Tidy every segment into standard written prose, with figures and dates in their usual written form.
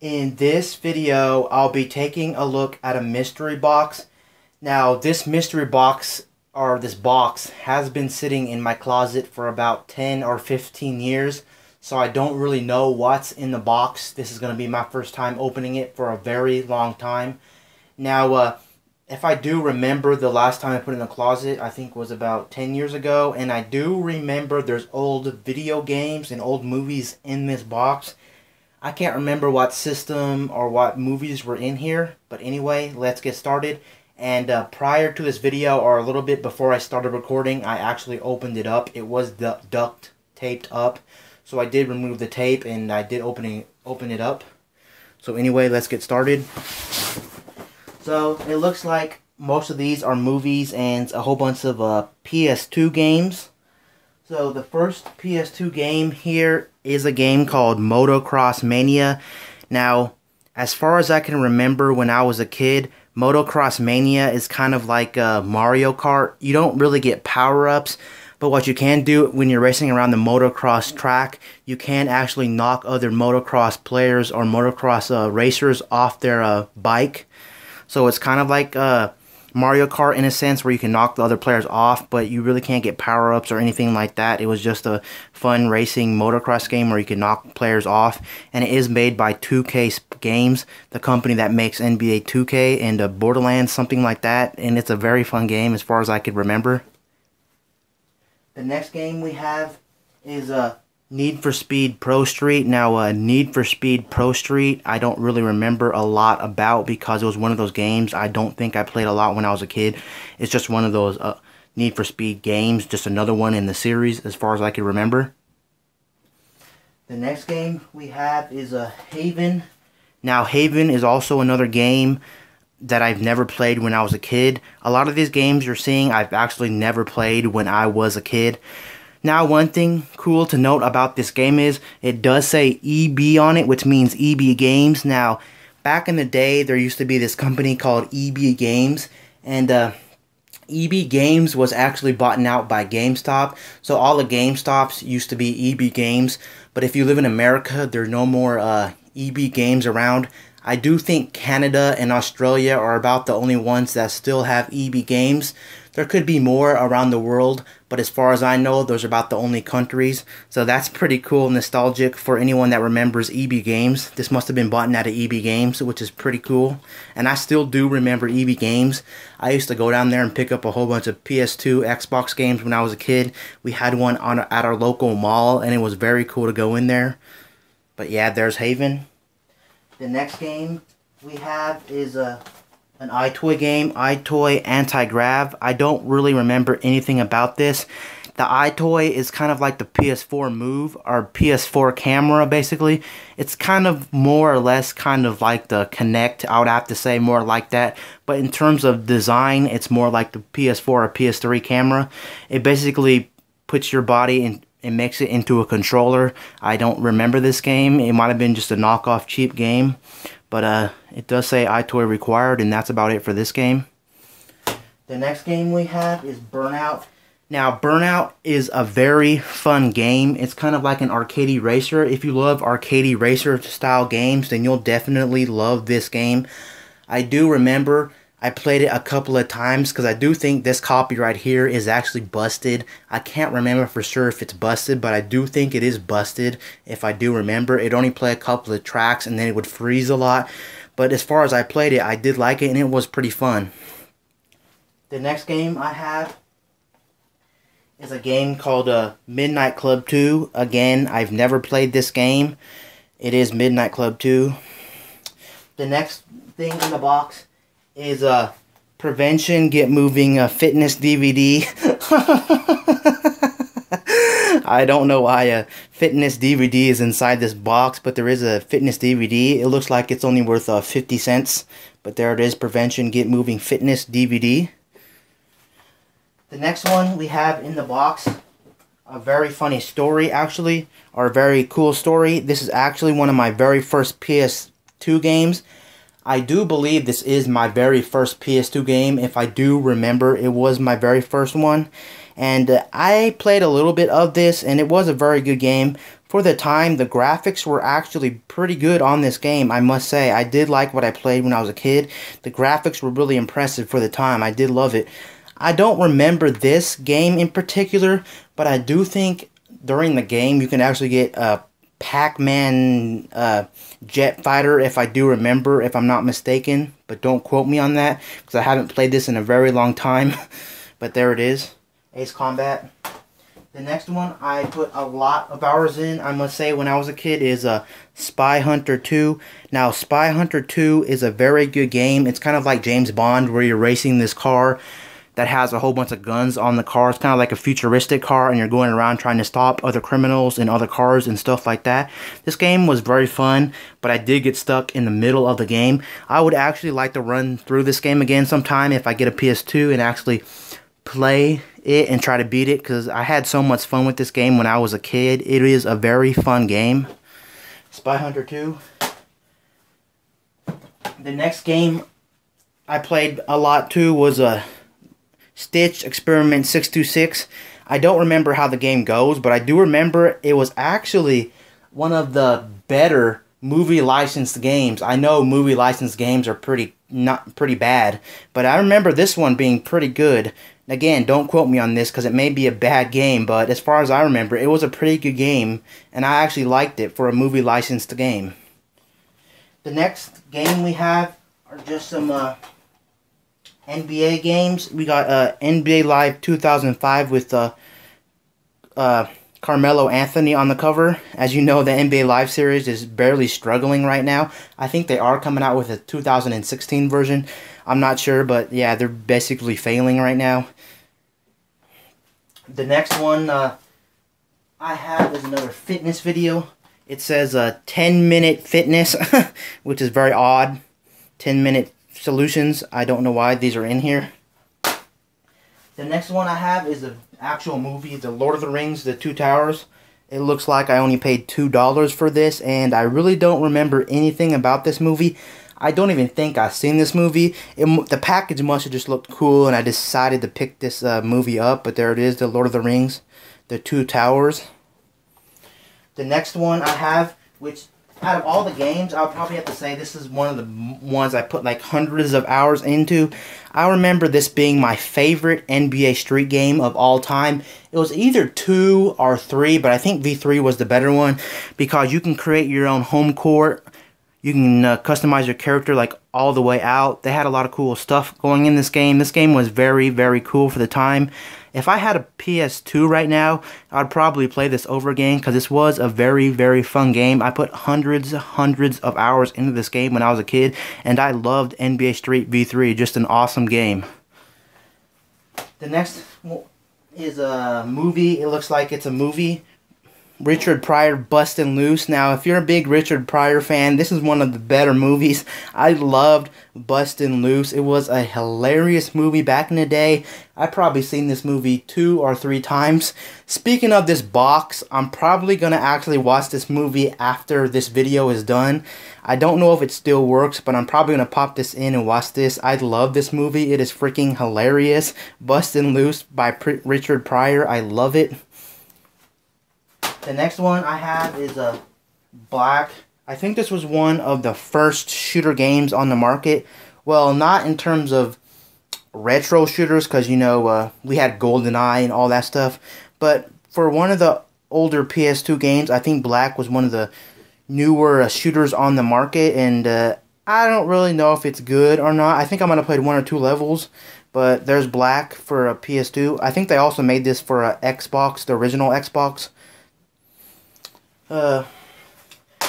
In this video, I'll be taking a look at a mystery box. Now, this mystery box, or this box, has been sitting in my closet for about 10 or 15 years. So I don't really know what's in the box. This is going to be my first time opening it for a very long time. Now, if I do remember, the last time I put it in the closet, I think was about 10 years ago. And I do remember there's old video games and old movies in this box. I can't remember what system or what movies were in here. But anyway, let's get started. And prior to this video, or a little bit before I started recording, I actually opened it up. It was duct taped up. So I did remove the tape and I did open it up. So anyway, let's get started. So it looks like most of these are movies and a whole bunch of PS2 games. So the first PS2 game here is a game called Motocross Mania. Now, as far as I can remember when I was a kid, Motocross Mania is kind of like Mario Kart. You don't really get power-ups, but what you can do when you're racing around the motocross track, you can actually knock other motocross players or motocross racers off their bike. So it's kind of like Mario Kart in a sense, where you can knock the other players off, but you really can't get power-ups or anything like that. It was just a fun racing motocross game where you can knock players off, and it is made by 2K Games, the company that makes NBA 2K and Borderlands, something like that, and it's a very fun game as far as I could remember. The next game we have is Need for Speed Pro Street. Now, Need for Speed Pro Street, I don't really remember a lot about because it was one of those games I don't think I played a lot when I was a kid. It's just one of those Need for Speed games, just another one in the series as far as I can remember. The next game we have is Haven. Now, Haven is also another game that I've never played when I was a kid. A lot of these games you're seeing I've actually never played when I was a kid. Now, one thing cool to note about this game is it does say EB on it, which means EB Games. Now, back in the day, there used to be this company called EB Games, and EB Games was actually bought out by GameStop. So all the GameStops used to be EB Games, but if you live in America, there's no more EB Games around. I do think Canada and Australia are about the only ones that still have EB Games. There could be more around the world, but as far as I know, those are about the only countries. So that's pretty cool, nostalgic for anyone that remembers EB Games. This must have been bought out of EB Games, which is pretty cool. And I still do remember EB Games. I used to go down there and pick up a whole bunch of PS2, Xbox games when I was a kid. We had one at our local mall, and it was very cool to go in there. But yeah, there's Haven. The next game we have is an EyeToy game, EyeToy Anti-Grav. I don't really remember anything about this. The EyeToy is kind of like the PS4 Move, or PS4 camera, basically. It's kind of more or less kind of like the Kinect, I would have to say, more like that. But in terms of design, it's more like the PS4 or PS3 camera. It basically puts your body in and makes it into a controller. I don't remember this game. It might have been just a knockoff cheap game. But it does say EyeToy required, and that's about it for this game. The next game we have is Burnout. Now, Burnout is a very fun game. It's kind of like an arcade racer. If you love arcade racer style games, then you'll definitely love this game. I do remember I played it a couple of times because I do think this copy right here is actually busted. I can't remember for sure if it's busted, but I do think it is busted if I do remember. It only played a couple of tracks and then it would freeze a lot. But as far as I played it, I did like it and it was pretty fun. The next game I have is a game called Midnight Club 2. Again, I've never played this game. It is Midnight Club 2. The next thing in the box is Prevention Get Moving Fitness DVD. I don't know why a fitness DVD is inside this box, but there is a fitness DVD. It looks like it's only worth 50 cents, but there it is, Prevention Get Moving Fitness DVD. The next one we have in the box, a very funny story actually, or a very cool story. This is actually one of my very first PS2 games. I do believe this is my very first PS2 game. If I do remember, it was my very first one. And I played a little bit of this, and it was a very good game. for the time, the graphics were actually pretty good on this game, I must say. I did like what I played when I was a kid. The graphics were really impressive for the time. I did love it. I don't remember this game in particular, but I do think during the game you can actually get a Pac-Man jet fighter, if I do remember, if I'm not mistaken. But don't quote me on that, because I haven't played this in a very long time. But there it is. Ace Combat. The next one I put a lot of hours in, I must say, when I was a kid, is Spy Hunter 2. Now, Spy Hunter 2 is a very good game. It's kind of like James Bond, where you're racing this car that has a whole bunch of guns on the car. It's kind of like a futuristic car, and you're going around trying to stop other criminals and other cars and stuff like that. This game was very fun, but I did get stuck in the middle of the game. I would actually like to run through this game again sometime if I get a PS2 and actually play it and try to beat it, because I had so much fun with this game when I was a kid. It is a very fun game. Spy Hunter 2. The next game I played a lot too was Stitch Experiment 626. I don't remember how the game goes, but I do remember it was actually one of the better movie licensed games. I know movie licensed games are pretty bad, but I remember this one being pretty good. Again, don't quote me on this because it may be a bad game, but as far as I remember, it was a pretty good game, and I actually liked it for a movie licensed game. The next game we have are just some NBA games. We got NBA Live 2005 with Carmelo Anthony on the cover. As you know, the NBA Live series is barely struggling right now. I think they are coming out with a 2016 version. I'm not sure, but yeah, they're basically failing right now. The next one I have is another fitness video. It says 10-minute fitness, which is very odd. 10-minute solutions. I don't know why these are in here. The next one I have is an actual movie, The Lord of the Rings, The Two Towers. It looks like I only paid $2 for this, and I really don't remember anything about this movie. I don't even think I've seen this movie. The package must have just looked cool, and I decided to pick this movie up. But there it is, The Lord of the Rings, The Two Towers. The next one I have, which out of all the games, I'll probably have to say this is one of the ones I put like hundreds of hours into. I remember this being my favorite NBA Street game of all time. It was either 2 or 3, but I think V3 was the better one because you can create your own home court. You can customize your character like all the way out. They had a lot of cool stuff going in this game. This game was very, very cool for the time. If I had a PS2 right now, I'd probably play this over again because this was a very, very fun game. I put hundreds of hours into this game when I was a kid, and I loved NBA Street V3. Just an awesome game. The next is a movie. It looks like it's a movie. Richard Pryor, Bustin' Loose. Now, if you're a big Richard Pryor fan, this is one of the better movies. I loved Bustin' Loose. It was a hilarious movie back in the day. I've probably seen this movie 2 or 3 times. Speaking of this box, I'm probably going to actually watch this movie after this video is done. I don't know if it still works, but I'm probably going to pop this in and watch this. I love this movie. It is freaking hilarious. Bustin' Loose by Richard Pryor. I love it. The next one I have is Black. I think this was one of the first shooter games on the market. Well, not in terms of retro shooters, because, you know, we had GoldenEye and all that stuff. But for one of the older PS2 games, I think Black was one of the newer shooters on the market. And I don't really know if it's good or not. I think I'm going to play 1 or 2 levels. But there's Black for a PS2. I think they also made this for a Xbox, the original Xbox. The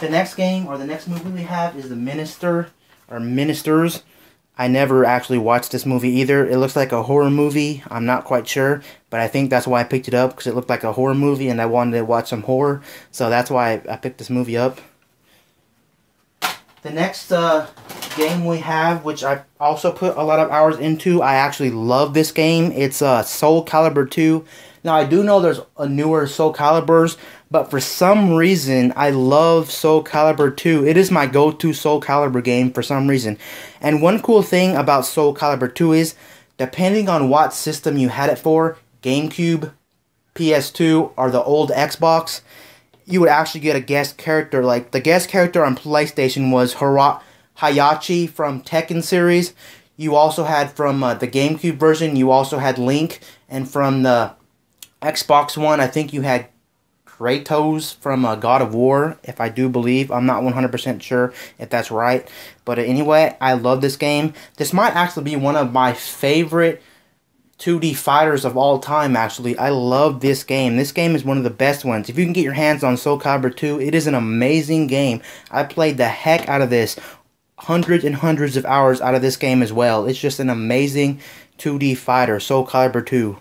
next game, or the next movie we have, is The Minister, or Ministers. I never actually watched this movie either. It looks like a horror movie. I'm not quite sure, but I think that's why I picked it up, because it looked like a horror movie, and I wanted to watch some horror, so that's why I picked this movie up. The next game we have, which I also put a lot of hours into, I actually love this game. It's Soul Calibur 2. Now, I do know there's a newer Soul Caliburs, but for some reason, I love Soul Calibur 2. It is my go-to Soul Calibur game for some reason. And one cool thing about Soul Calibur 2 is, depending on what system you had it for, GameCube, PS2, or the old Xbox, you would actually get a guest character. Like, the guest character on PlayStation was Hayachi from Tekken series. You also had from the GameCube version, you also had Link. And from the Xbox One, I think you had Kratos from God of War, if I do believe. I'm not 100% sure if that's right. But anyway, I love this game. This might actually be one of my favorite 2D fighters of all time, actually. I love this game. This game is one of the best ones. If you can get your hands on Soul Calibur 2, it is an amazing game. I played the heck out of this. Hundreds and hundreds of hours out of this game as well. It's just an amazing 2D fighter, Soul Calibur 2.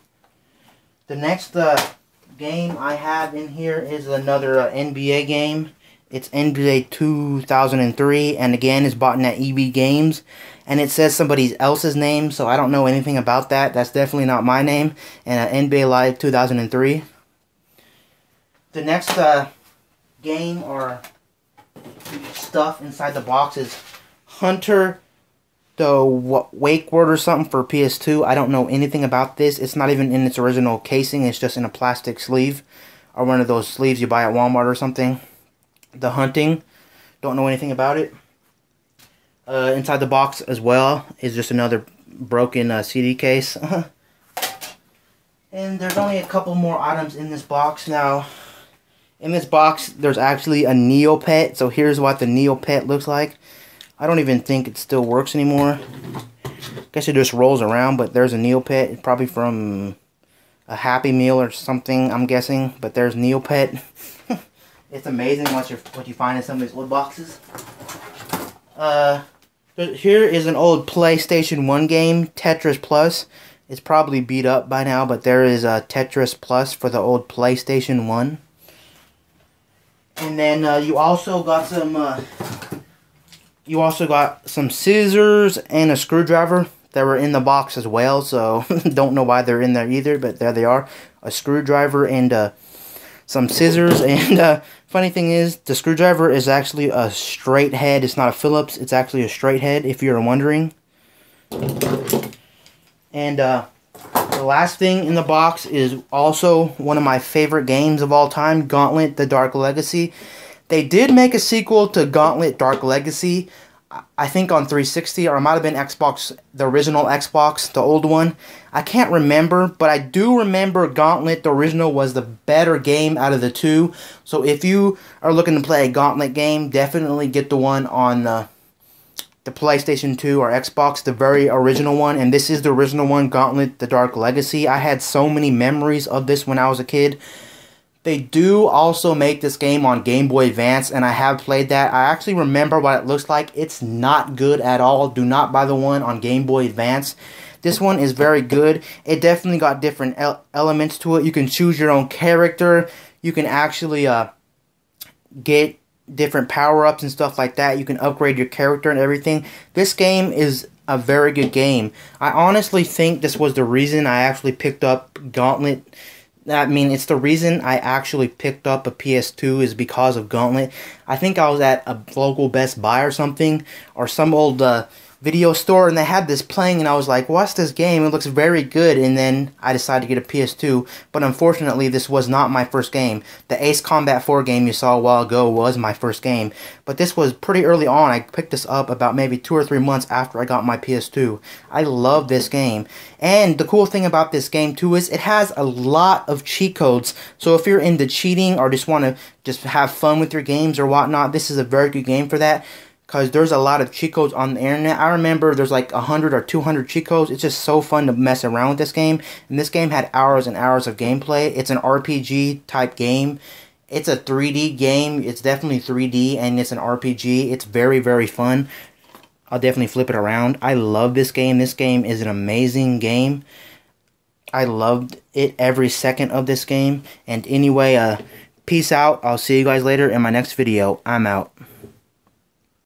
The next game I have in here is another NBA game. It's NBA 2003, and again, it's bought at EB Games. And it says somebody else's name, so I don't know anything about that. That's definitely not my name. And NBA Live 2003. The next game or stuff inside the box is Hunter the Wakeward or something for PS2. I don't know anything about this. It's not even in its original casing. It's just in a plastic sleeve, or one of those sleeves you buy at Walmart or something. The Hunting. Don't know anything about it. Inside the box as well is just another broken CD case. And there's only a couple more items in this box. Now, in this box, there's actually a Neopet. So here's what the Neopet looks like. I don't even think it still works anymore. Guess it just rolls around, but there's a Neopet. It's probably from a Happy Meal or something, I'm guessing. But there's Neopet. It's amazing what you find in some of these old boxes. Here is an old PlayStation 1 game, Tetris Plus. It's probably beat up by now, but there is a Tetris Plus for the old PlayStation 1. And then you also got some scissors and a screwdriver that were in the box as well. So don't know why they're in there either, but there they are. A screwdriver and some scissors. And funny thing is, the screwdriver is actually a straight head. It's not a Phillips. It's actually a straight head, if you're wondering. And the last thing in the box is also one of my favorite games of all time, Gauntlet: The Dark Legacy. They did make a sequel to Gauntlet: Dark Legacy, I think on 360, or it might have been Xbox, the original Xbox, the old one. I can't remember, but I do remember Gauntlet, the original, was the better game out of the two. So if you are looking to play a Gauntlet game, definitely get the one on the PlayStation 2 or Xbox, the very original one. And this is the original one, Gauntlet: The Dark Legacy. I had so many memories of this when I was a kid. They do also make this game on Game Boy Advance, and I have played that. I actually remember what it looks like. It's not good at all. Do not buy the one on Game Boy Advance. This one is very good. It definitely got different elements to it. You can choose your own character. You can actually get different power-ups and stuff like that. You can upgrade your character and everything. This game is a very good game. I honestly think this was the reason I actually picked up Gauntlet. I mean, it's the reason I actually picked up a PS2 is because of Gauntlet. I think I was at a local Best Buy or something, or some old video store, and they had this playing, and I was like, what's this game? It looks very good. And then I decided to get a PS2, but unfortunately this was not my first game. The Ace Combat 4 game you saw a while ago was my first game, but this was pretty early on. I picked this up about maybe 2 or 3 months after I got my PS2. I love this game, and the cool thing about this game too is it has a lot of cheat codes. So if you're into cheating or just want to just have fun with your games or whatnot, this is a very good game for that. Because there's a lot of cheat codes on the internet. I remember there's like 100 or 200 cheat codes. It's just so fun to mess around with this game. And this game had hours and hours of gameplay. It's an RPG type game. It's a 3D game. It's definitely 3D and it's an RPG. It's very, very fun. I'll definitely flip it around. I love this game. This game is an amazing game. I loved it every second of this game. And anyway, peace out. I'll see you guys later in my next video. I'm out.